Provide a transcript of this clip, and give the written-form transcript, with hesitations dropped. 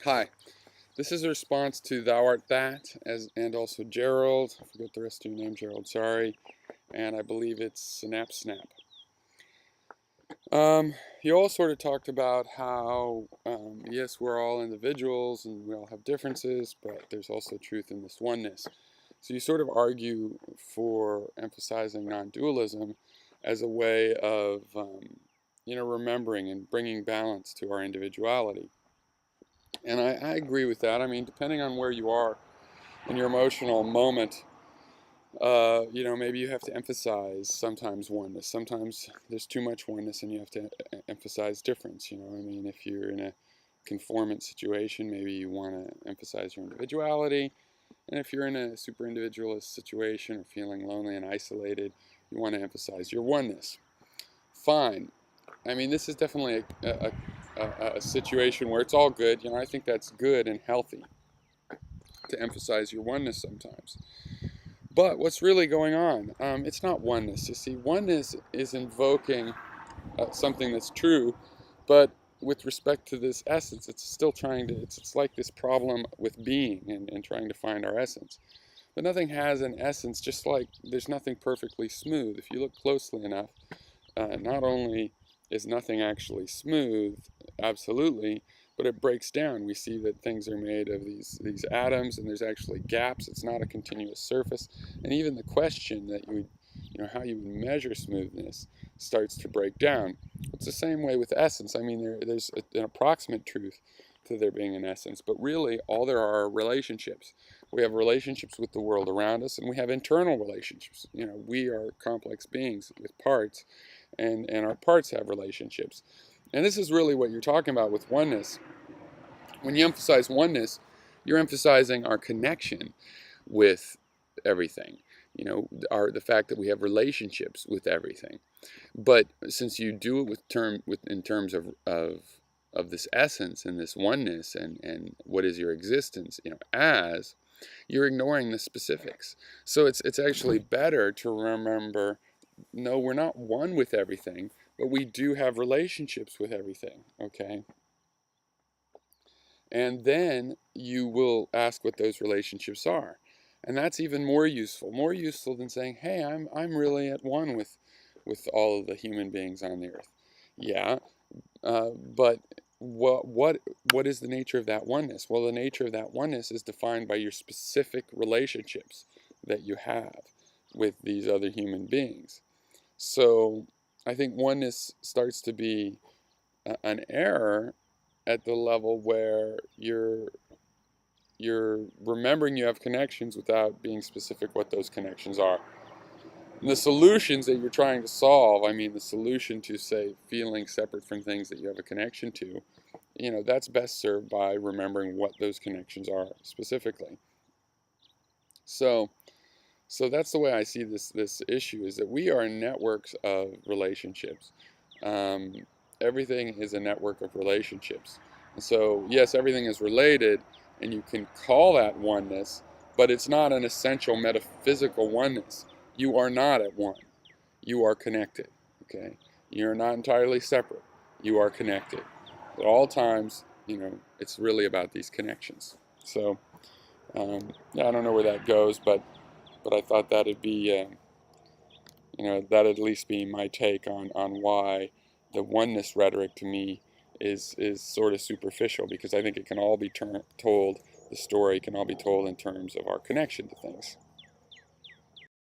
Hi, this is a response to Thou Art That, and also Gerald. I forget the rest of your name, Gerald, sorry. And I believe it's Snap Snap. You all sort of talked about how, yes, we're all individuals and we all have differences, but there's also truth in this oneness. So you sort of argue for emphasizing non-dualism as a way of, remembering and bringing balance to our individuality. And I agree with that. I mean, depending on where you are in your emotional moment, maybe you have to emphasize sometimes oneness. Sometimes there's too much oneness and you have to emphasize difference. I mean, if you're in a conformant situation, maybe you want to emphasize your individuality. And if you're in a super individualist situation or feeling lonely and isolated, you want to emphasize your oneness. Fine. I mean, this is definitely a situation where it's all good. I think that's good and healthy to emphasize your oneness sometimes. But what's really going on? It's not oneness. You see, oneness is invoking something that's true, but with respect to this essence, it's still trying to, it's like this problem with being and trying to find our essence. But nothing has an essence, just like there's nothing perfectly smooth. If you look closely enough, not only is nothing actually smooth, absolutely, but it breaks down. We see that things are made of these atoms, and there's actually gaps. It's not a continuous surface. And even the question that how you would measure smoothness starts to break down. It's the same way with essence. I mean, there's an approximate truth to there being an essence, but really all there are relationships. We have relationships with the world around us, and we have internal relationships. We are complex beings with parts, and our parts have relationships. And this is really what you're talking about with oneness. When you emphasize oneness, you're emphasizing our connection with everything. The fact that we have relationships with everything. But since you do it in terms of this essence and this oneness and what is your existence, as you're ignoring the specifics. So it's actually better to remember, no, we're not one with everything, but we do have relationships with everything, okay? And then you will ask what those relationships are. And that's even more useful than saying, hey, I'm really at one with all of the human beings on the earth. Yeah, but what is the nature of that oneness? Well, the nature of that oneness is defined by your specific relationships that you have with these other human beings. So I think oneness starts to be an error at the level where you're remembering you have connections without being specific what those connections are. And the solutions that you're trying to solve, I mean, the solution to, say, feeling separate from things that you have a connection to, that's best served by remembering what those connections are specifically. So, so that's the way I see this issue, is that we are networks of relationships. Um, Everything is a network of relationships. And so, yes, everything is related, and you can call that oneness, but it's not an essential metaphysical oneness. You are not at one. You are connected. Okay? You're not entirely separate. You are connected. At all times, it's really about these connections. So, yeah, I don't know where that goes, but I thought that'd be, that'd at least be my take on why the oneness rhetoric to me is sort of superficial, because I think it can all be told, the story can all be told in terms of our connection to things.